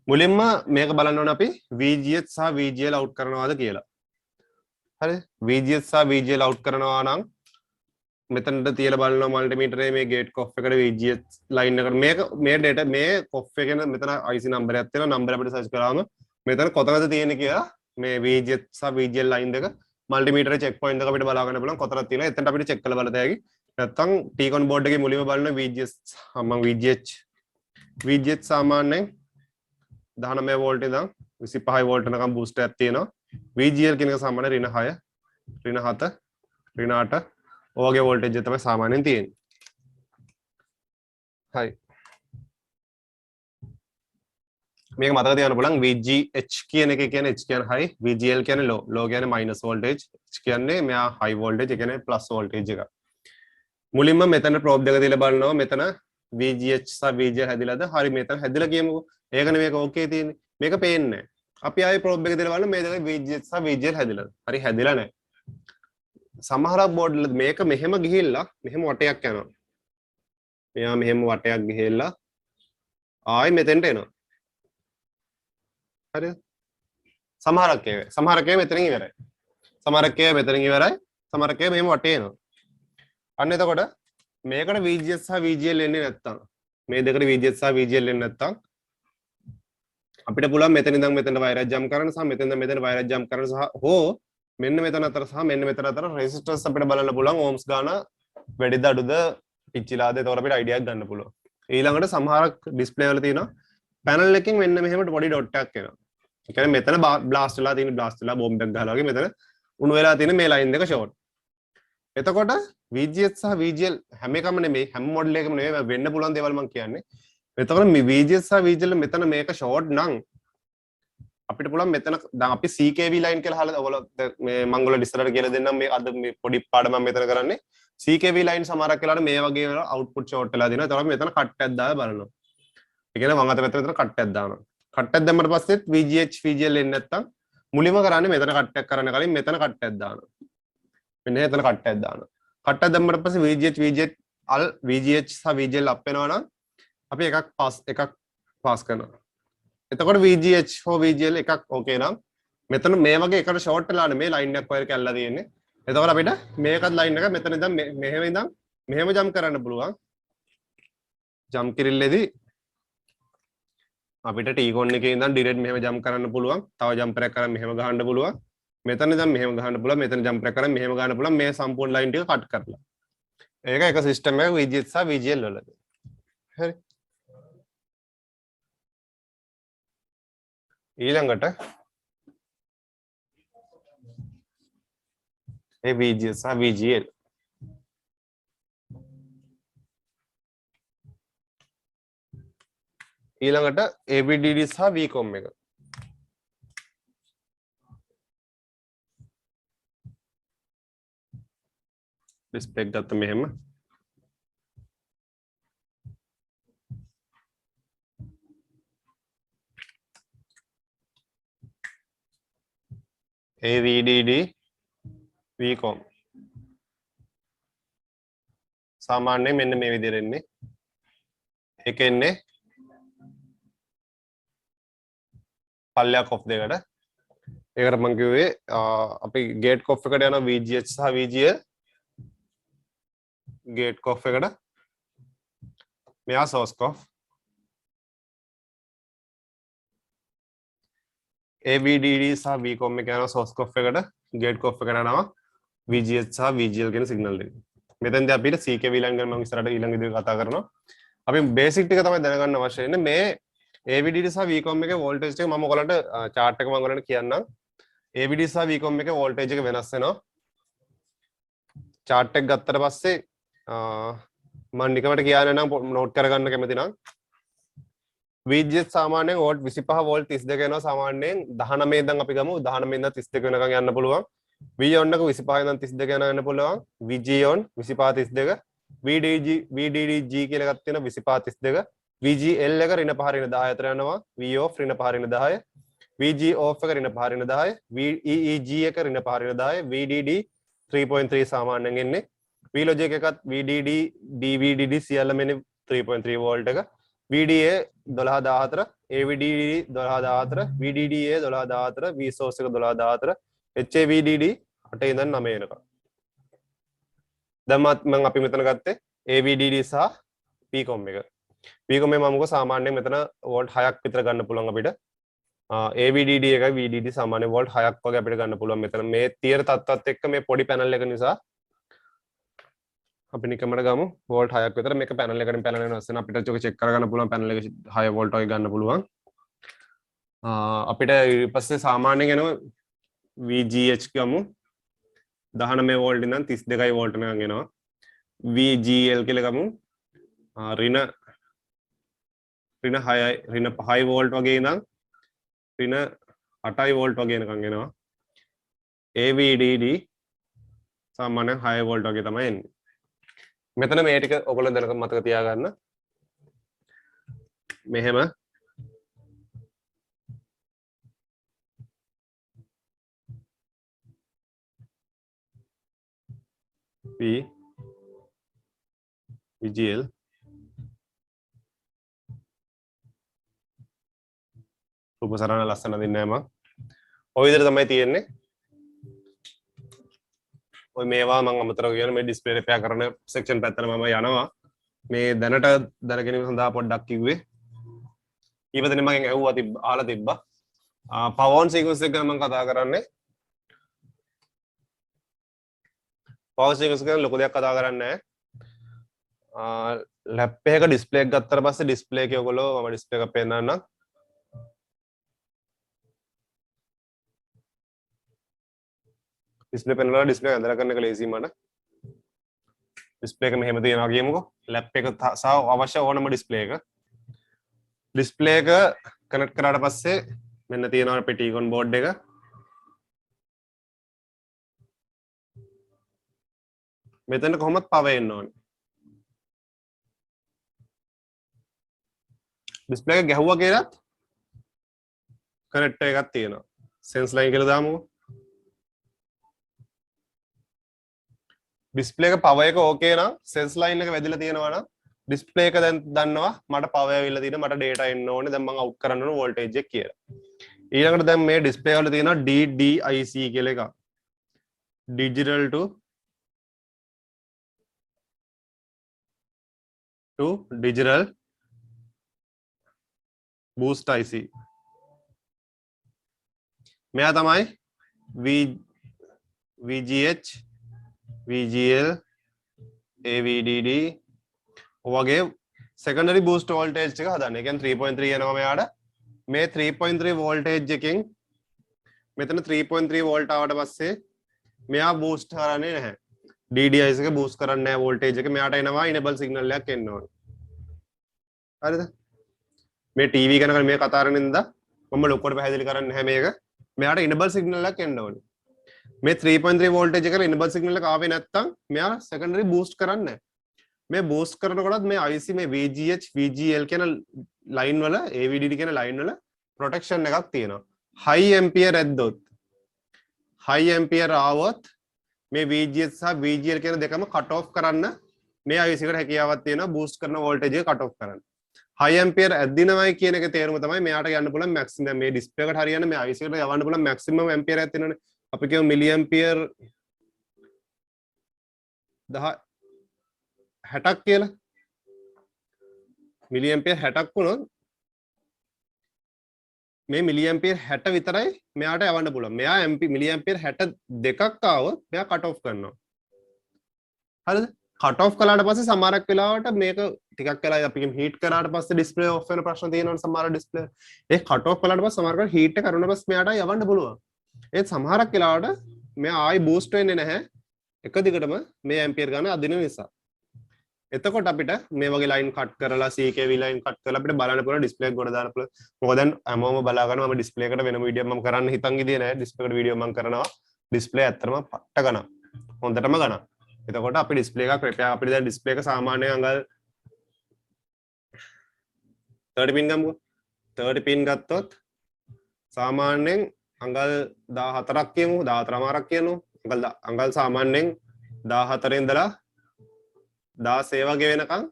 මුලින්ම මේක බලන්න ඕනේ අපි VGS සහ VGL out කරනවාද කියලා. හරි. VGS සහ VGL out කරනවා නම් මෙතනට තියලා බලනවා මල්ටිමීටරේ මේ ගේට් කොෆ් එකට VGS ලයින් එකට මේ data මේ කොෆ් එකේ මෙතන IC නම්බර් එකක් තියෙනවා. නම්බර අපිට සර්ච් කරාම මෙතන කොතනද තියෙන්නේ කියලා මේ VGS සහ VGL ලයින් දෙක මල්ටිමීටරේ චෙක් පොයින්ට් එක අපිට බලා ගන්න පුළුවන් කොතනද තියෙනවා. එතනට අපිට චෙක් කරලා බලත හැකි. නැත්නම් Tcon බෝඩ් එකේ මුලින්ම බලන VGS VGH සාමාන්‍යයෙන් 19 වෝල්ට් ඉඳන් 25 වෝල්ට් වෙනකම් බූස්ටර් එකක් තියෙනවා. VGL කියන එක සාමාන්‍ය ඍණ 6, ඍණ 7, ඍණ 8 ඔයගේ වෝල්ටේජ් එක තමයි සාමාන්‍යයෙන් තියෙන්නේ. හරි. මේක මතක තියාගන්න පුළුවන් VGH කියන එක කියන්නේ H කියන්නේ high, VGL කියන්නේ low. low කියන්නේ minus voltage, H කියන්නේ මෙයා high voltage, ඒ කියන්නේ plus voltage එක. මුලින්ම මෙතන probe දෙක දීලා බලනවා මෙතන VGH සහ VGL හැදිලාද? හරි මෙතන හැදිලා කියමුකෝ. ඒකනේ මේක ඕකේ තියෙන්නේ. මේක පේන්නේ නැහැ. අපි ආයේ probe එක දීලා බලන්න මේ දෙක VGH සහ VGL හැදිලාද? හරි හැදිලා නැහැ. සමහරක් බෝඩ් වල මේක මෙහෙම ගිහිල්ලා මෙහෙම වටයක් යනවා. මෙයා මෙහෙම වටයක් ගිහිල්ලා ආයි මෙතෙන්ට එනවා. හරිද? සමහරක් ඒවා මෙතනින් ඉවරයි. සමහරක් ඒවා මෙතනින් ඉවරයි. සමහරක් ඒවා මෙහෙම වටේ එනවා. අන්න එතකොට මේකට VGS සහ VGL එන්නේ නැත්තම් මේ දෙකට VGS සහ VGL එන්නේ නැත්තම් අපිට පුළුවන් මෙතන ඉඳන් මෙතනට වයරයක් ජම්ප් කරන්න සහ මෙතන ඉඳන් මෙතන වයරයක් ජම්ප් කරන්න සහ හෝ මෙන්න මෙතන අතර සහ මෙන්න මෙතන අතර රෙසිස්ටන්ස් අපිට බලන්න පුළුවන් ඕම්ස් ගාන වැඩිද අඩුද පිච්චිලාද එතකොට අපිට අයිඩියා එකක් ගන්න පුළුවන්. ඊළඟට සමහරක් ඩිස්ප්ලේ වල තියෙනවා පැනල් එකකින් මෙන්න මෙහෙම පොඩි ඩොට් එකක් එනවා. ඒ කියන්නේ මෙතන බ්ලාස්ට් වෙලා තියෙන බ්ලාස්ට් වෙලා බෝම්බ් එකක් ගහලා වගේ මෙතන උණු වෙලා තියෙන මේ ලයින් දෙක ෂෝට්. එතකොට VGS සහ VGL හැම එකම නෙමෙයි හැම මොඩල් එකකම නෙමෙයි වෙන්න පුළුවන් දේවල් මම කියන්නේ. එතකොට මේ VGS සහ VGL මෙතන මේක ෂෝට් නම් අපිට පුළුවන් මෙතන දැන් අපි CKV ලයින් කියලා අහලා ඔයගොල්ලෝ මේ මම ඔයගොල්ලෝ ඉස්සරහට කියලා දෙන්නම් මේ අද මේ පොඩි පාඩම මම මෙතන කරන්නේ CKV ලයින් සමහරක් වෙලාවට මේ වගේ අවුට්පුට් ෂෝට් වෙලා දෙනවා. ඒතකොට මෙතන කට් එකක් දාලා බලනවා. ඒ කියන්නේ වම් අත පැත්තට මෙතන කට් එකක් දානවා. කට් එකක් දැම්මට පස්සෙත් VGH VGL එන්නේ නැත්තම් මුලින්ම කරන්නේ මෙතන කට් එකක් කරන්න කලින් මෙතන කට් එකක් දානවා. මෙන්න එතන කට් එකක් දානවා. කට් එකක් දැම්මට පස්සේ VGH සහ VGL අප් වෙනවා නම් අපි එකක් පාස් කරනවා. එතකොට VGH හෝ VGL එකක් ඕකේ නම් මෙතන මේ වගේ එකට ෂෝට් වෙලා නෙමේ ලයින් එකක් වයර් කැල්ලලා තියෙන්නේ. එතකොට අපිට මේකත් ලයින් එක මෙතන ඉඳන් මෙහෙම ඉඳන් මෙහෙම ජම්ප් කරන්න පුළුවන්. ජම්ප් කිරිල්ලේදී අපිට Tcon එකේ ඉඳන් ඩිරෙක්ට් මෙහෙම ජම්ප් කරන්න පුළුවන්. තව ජම්පර් එකක් කරන් මෙහෙම ගහන්න පුළුවන්. මෙතන ඉඳන් මෙහෙම ගහන්න පුළුවන්. මෙතන ජම්පර් එකක් කරන් මෙහෙම ගහන්න පුළුවන්. මේ සම්පූර්ණ ලයින් ටික කට් කරලා. ඒක එක සිස්ටම් එකක VGH සහ VGL වලදී. හරි. ඊළඟට ඒ VGS සහ VGL ඊළඟට ABDD සහ VCOM එක ඩිස්ප්ලේ එක ගත්ත මෙහෙම AVDD VCOM සාමාන්‍යයෙන් මෙන්න මේ විදිහට එන්නේ. ඒක එන්නේ පල්ලයක් ඔෆ් දෙකට. ඒකට මම කිව්වේ අපි ගේට් කොෆ් එකට යනවා VGH සහ VGL ගේට් කොෆ් එකට මෙයා සෝස් කොෆ් AVDD සහ VCOM එක යනවා සෝස් කොෆ් එකට ගේට් කොෆ් එකට යනවා VGH සහ VGL කියන සිග්නල් එක. මෙතෙන්දී අපිට CK VLAN ගැන මම ඉස්සරහට ඊළඟ විදිහට කතා කරනවා. අපි බේසික් ටික තමයි දැනගන්න අවශ්‍ය වෙන්නේ. මේ AVDD සහ VCOM එකේ වෝල්ටේජ් එක මම ඔයගලන්ට chart එක මම ඔයගලන්ට කියන්නම්. AVDD සහ VCOM එකේ වෝල්ටේජ් එක වෙනස් වෙනවා. chart එක ගත්තට පස්සේ මම නිකමට කියන්න නම් නෝට් කරගන්න කැමති නම් VGH සාමාන්‍යයෙන් වෝල්ට් 25 වෝල්ට් 32 වෙනවා සාමාන්‍යයෙන් 19 ඉඳන් අපි ගමු 19 ඉඳන් 32 වෙනකන් යන්න පුළුවන්. V-on එක 25 ඉඳන් 32 වෙනකන් යන්න පුළුවන්. VG-on 25 32 VDDG කියලා එකක් තියෙනවා 25 32 VGL එක ඍණ 5 ඍණ 10 අතර යනවා V-off ඍණ 5 ර්ණ 10 VG-off එක ඍණ 5 ඍණ 10 VEEG එක ර්ණ 5 ඍණ 10 VDD 3.3 සාමාන්‍යයෙන් එන්නේ V-logic එකත් VDD DVDD සියල්ලම එන්නේ 3.3 වෝල්ට් එක VDA 1214 AVDD 1214 VDDA 1214 V-source එක 1214 HAVDD 8 ඉඳන් 9 වෙනකම් දැන් මම අපි මෙතන ගත්තේ AVDD සහ VCOM එක. VCOM එක මමක සාමාන්‍යයෙන් මෙතන වෝල්ට් 6ක් විතර ගන්න පුළුවන් අපිට. AVDD එකයි VDD සාමාන්‍ය වෝල්ට් 6ක් වගේ අපිට ගන්න පුළුවන් මෙතන. මේ තියෙන තත්ත්වත් එක්ක මේ පොඩි පැනල් එක නිසා අපි නිකමඩ ගමු වෝල්ට් 6ක් විතර මේක පැනල් එකකින් පැනල් එක වෙනස් වෙන අපිට ඒක චෙක් කරගන්න පුළුවන් පැනල් එක 6 වෝල්ට් වගේ ගන්න පුළුවන්. අපිට ඊට පස්සේ සාමාන්‍යයෙන් එනවා VGH ගමු 19 වෝල්ට් ඉඳන් 32 වෝල්ට් එකක් එනවා VGL කියලා ගමු ඍණ 6යි ඍණ 5 වෝල්ට් වගේ ඉඳන් ඍණ 8යි වෝල්ට් වගේ එනකන් එනවා AVDD සාමාන්‍යයෙන් 6 වෝල්ට් වගේ තමයි එන්නේ මෙතන මේ ටික ඔයගොල්ලෝ දැනග මතක තියාගන්න මෙහෙම VGL රූප සරණ ලස්සන දෙන්නේ නැහැ මම. ඔය විදිහට තමයි තියෙන්නේ. ඔය මේවා මම අමතරව කියන මේ ඩිස්ප්ලේ රිපෙයාර් කරන සෙක්ෂන් පැත්තට මම යනවා. මේ දැනට දැනගැනීම සඳහා පොඩ්ඩක් කිව්වේ. ඊපස්සේ මගෙන් ඇහුවා අහලා තිබ්බා. power on sequence එක ගැන මම කතා කරන්නේ. power sequence ගැන ලොකු දෙයක් කතා කරන්නේ නැහැ. ලැප් එකක ඩිස්ප්ලේ එක ගත්තට පස්සේ ඩිස්ප්ලේ එකේ ඔයගොල්ලෝ මම ඩිස්ප්ලේ එක පෙන්නන්නම්. ඩිස්ප්ලේ පෙන්නලා ඩිස්ප්ලේ ඇඳලා කරන එක ලේසියි මට. ඩිස්ප්ලේ එක මෙහෙම තියනවා කියමුකෝ. ලැප් එක සහ අවශ්‍ය ඕනම ඩිස්ප්ලේ එක. ඩිස්ප්ලේ එක කනෙක්ට් කරාට පස්සේ මෙන්න තියෙනවා අපේ ටීකෝන් බෝඩ් එක. මෙතන කොහොමද පවර් එන්න ඕනේ. ඩිස්ප්ලේ එක ගැහුවා කියලාත් කනෙක්ටර් එකක් තියෙනවා. සෙන්ස් ලයින් කියලා දාමුකෝ. ඩිස්ප්ලේ එක පවර් එක ඕකේ නම් සෙන්ස් ලයින් එක වැදිලා තියෙනවා නම් ඩිස්ප්ලේ එක දැන් දන්නවා මට පවර් ඇවිල්ලා තියෙන මට data එන්න ඕනේ දැන් මම අවුට් කරන්න ඕන වෝල්ටේජ් එක කියලා. ඊළඟට දැන් මේ ඩිස්ප්ලේ වල තියෙනවා DDIC කියලා එකක්. digital to digital boost IC. මෙයා තමයි VGH VGL AVDD වගේ secondary boost voltage එක හදන්න. ඒ කියන්නේ 3.3 යනවා මෙයාට. මේ 3.3 voltage එකෙන් මෙතන 3.3 volt ආවට පස්සේ මෙයා boost කරන්නේ නැහැ. DDIC එක boost කරන්නේ නැහැ voltage එක. මෙයාට එනවා enable signal එකක් එන්න ඕනේ. හරිද? මේ TV ගැන මේ කතා කරන ඉඳලා මම ලොකුවට පැහැදිලි කරන්නේ නැහැ මේක. මෙයාට enable signal එකක් එන්න ඕනේ. මේ 3.3 voltage එකට enable signal එක ආවේ නැත්නම් මෙයා secondary boost කරන්නේ නැහැ. මේ boost කරනකොටත් මේ IC මේ VGH VGL කියන line වල AVDD කියන line වල protection එකක් තියෙනවා. high ampere ඇද්දොත් high ampere ආවොත් මේ VGH සහ VGL කියන දෙකම cut off කරන්න මේ IC එකට හැකියාවක් තියෙනවා boost කරන voltage එක cut off කරන්න. high ampere ඇද්දිනවයි කියන එක තේරුම තමයි මෙයාට යන්න පුළුවන් maximum මේ display එකට හරියන්න මේ IC එකට යවන්න පුළුවන් maximum ampere එකක් තියෙනවනේ. අපි කියමු milli ampere 60ක් කියලා. milli ampere 60ක් වුණොත් මේ milli ampere 60 විතරයි මෙයාට යවන්න පුළුවන්. මෙයා milli ampere 62ක් ආවොත් මෙයා cut off කරනවා. හරිද? cut off කළාට පස්සේ සමහරක් වෙලාවට මේක ටිකක් වෙලා අපි හීට් කරාට පස්සේ ඩිස්ප්ලේ ඔෆ් වෙන ප්‍රශ්න තියෙනවනේ සමහර ඩිස්ප්ලේ. ඒ cut off කළාට පස්සේ සමහරකට හීට් එක කරුණා පස්සේ මෙයාට යවන්න පුළුවන්. ඒත් සමහරක් වෙලාවට මෙයා ආයි බූස්ට් වෙන්නේ නැහැ. එක දිගටම මේ ඇම්පියර් ගන්න අදින නිසා. එතකොට අපිට මේ වගේ ලයින් කට් කරලා CKV ලයින් කට් කරලා අපිට බලන්න පුළුවන් ඩිස්ප්ලේ එක ගොඩ දාන්න පුළුවන්. මොකද දැන් හැමෝම බලා ගන්නවා මම ඩිස්ප්ලේ එකට වෙනම වීඩියෝ මම කරන්න හිතන් ගියේ නෑ. ඩිස්ප්ලේ එකට වීඩියෝ මම කරනවා. ඩිස්ප්ලේ ඇත්තටම පට්ට ගණන්. හොඳටම ගණන්. එතකොට අපි ඩිස්ප්ලේ එකක් රිපෙයාර් අපිට දැන් ඩිස්ප්ලේ එක සාමාන්‍යයෙන් අඟල් 30 පින් ගමුකෝ 30 පින් ගත්තොත් සාමාන්‍යයෙන් අඟල් 14ක් කියමු 14මාරක් කියනු අඟල් සාමාන්‍යයෙන් 14 ඉඳලා 16 වගේ වෙනකන්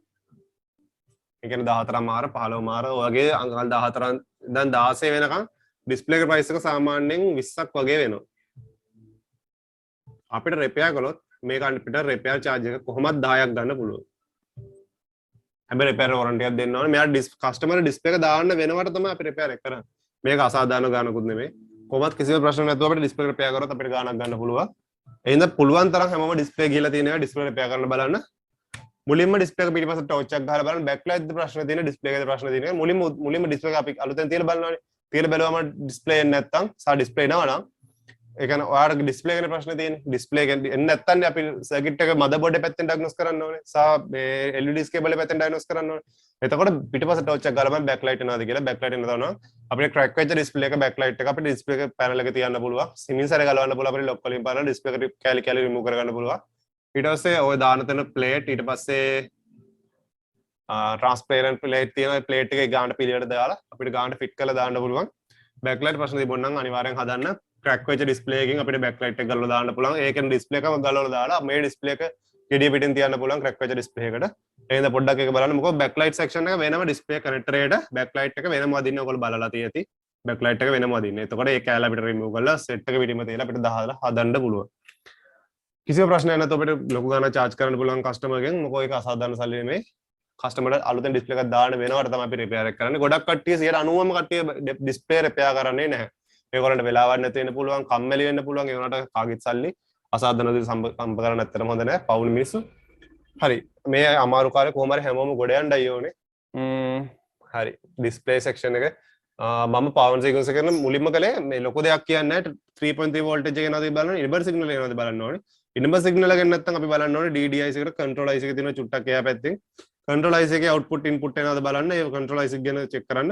ඒ කියන්නේ 14 මාර 15 මාර වගේ අඟල් 14 ඉඳන් 16 වෙනකන් ඩිස්ප්ලේ එක ප්‍රයිස් එක සාමාන්‍යයෙන් 20ක් වගේ වෙනවා අපිට රිපෙයාර් කළොත් මේක අපිට රිපෙයාර් charge එක කොහොමද 10ක් ගන්න පුළුවන් හැබැයි රිපෙයාර් වොරන්ටි එකක් දෙන්න ඕනේ මෙයා කස්ටමර් ඩිස්ප්ලේ එක දාන්න වෙනවට තමයි අපි රිපෙයාර් එක කරන්නේ මේක අසාධාරණ ගානකුත් නෙමෙයි කොහොමත් කිසිම ප්‍රශ්නයක් නැතුව අපිට ඩිස්ප්ලේ රිපෙයාර් කරොත් අපිට ගානක් ගන්න පුළුවන් එහෙනම් පුළුවන් තරම් හැමෝම ඩිස්ප්ලේ ගිහලා තියෙනවා ඩිස්ප්ලේ රිපෙයාර් කරන්න බලන්න මුලින්ම ඩිස්ප්ලේ එක පිටිපස්සට ටෝච් එකක් ගහලා බලන්න බෑක් ලයිට් ප්‍රශ්න තියෙන ඩිස්ප්ලේ එකේ ප්‍රශ්න තියෙනවා මුලින්ම ඩිස්ප්ලේ එක අපි අලුතෙන් තියලා බලනවානේ තියලා බැලුවම ඩිස්ප්ලේ එන්නේ නැත්තම් සා ඩිස්ප්ලේ එනවා නම් ඒ කියන්නේ ඔයාලගේ ඩිස්ප්ලේ එකේ ප්‍රශ්න තියෙන්නේ ඩිස්ප්ලේ එක එන්නේ නැත්තම් අපි සර්කිට් එක මදර්බෝඩ් එක පැත්තෙන් ඩයග්නොස් කරන්න ඕනේ සා මේ LED කේබල් එක පැත්තෙන් ඩයග්නොස් කරන්න ඕනේ එතකොට පිටිපස්සට ටෝච් එකක් ගහලා බලන්න බෑක් ලයිට් එනවාද කියලා බෑක් ලයිට් එනවා නම් අපිට ක්‍රැක් වෙච්ච ඩිස්ප්ලේ එක බෑක් ලයිට් එක අපිට ඩිස්ප්ලේ එක පැනල් එක තියන්න පුළුවන් සිමින් සැරේ ගලවන්න පුළුවන් අපිට ලොක් වලින් බලලා ඩිස්ප්ලේ එක කැලි කැලි රිමූව් කරගන්න පුළුවන් ඊට පස්සේ ඔය දාන තැන ප්ලේට් ඊට පස්සේ transparent plate තියෙනවා plate එකේ ගානට පිළිවෙලට දාලා අපිට ගානට fit කරලා දාන්න පුළුවන් backlight ප්‍රශ්න තිබුණා නම් අනිවාර්යෙන් හදන්න crack වෙච්ච display එකකින් අපිට backlight එක ගලවලා දාන්න පුළුවන් ඒකෙන් display එකම ගලවලා දාලා මේ display එක gediya පිටින් තියන්න පුළුවන් crack වෙච්ච display එකට එහෙනම් පොඩ්ඩක් ඒක බලන්න මොකද backlight section එක වෙනම display connector එකට backlight එක වෙනම අදින්න ඔයගොල්ලෝ බලලා තියෙති backlight එක වෙනම අදින්න එතකොට ඒ කැල අපිට remove කරලා set එක පිටින්ම තියලා අපිට දාලා හදන්න පුළුවන් කිසිම ප්‍රශ්නයක් නැතුව අපිට ලොකු ගාණක් charge කරන්න පුළුවන් customer ගෙන් මොකෝ ඒක අසාධාරණ සල්ලි නෙමෙයි කස්ටමර්ට අලුතෙන් ඩිස්ප්ලේ එකක් දාන්න වෙනවට තමයි අපි රිපෙයාර් එක කරන්නේ. ගොඩක් කට්ටිය 90%ම කට්ටිය ඩිස්ප්ලේ රිපෙයාර් කරන්නේ නැහැ. මේගොල්ලන්ට වෙලාවක් නැති වෙන්න පුළුවන්, කම්මැලි වෙන්න පුළුවන්. ඒ වුණාට කාගෙත් සල්ලි අසාධාරණ දේ සම්ප කරන්න ඇත්තටම හොඳ නැහැ. පවුල් මිනිස්සු. හරි. මේ අමාරු කාලේ කොහොම හරි හැමෝම ගොඩ යන්නයි ඕනේ. හරි. ඩිස්ප්ලේ සෙක්ෂන් එක මම පවර් සීක්වෙන්ස් එක කරන මුලින්ම කලේ මේ ලොකු දෙයක් කියන්නේ නැහැ. 3.3 වෝල්ටේජ් එක එනවාද බලන්න. ඉන්වර්ටර් සිග්නල් එනවාද බලන්න ඕනේ. ඉන්වර්ටර් සිග්නල් එක නැත්නම් අපි බලන්න ඕනේ DDI එකට කන්ට්‍රෝල් IC එක තියෙන චුට්ටක් එහා පැත්තේ. control IC එකේ output input එනවාද බලන්න ඒ control IC ගැන check කරන්න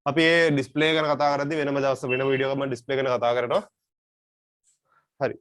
අපි මේ display ගැන කතා කරද්දී වෙනම දවස් වෙන වීඩියෝ එකක් මම display ගැන කතා කරනවා හරි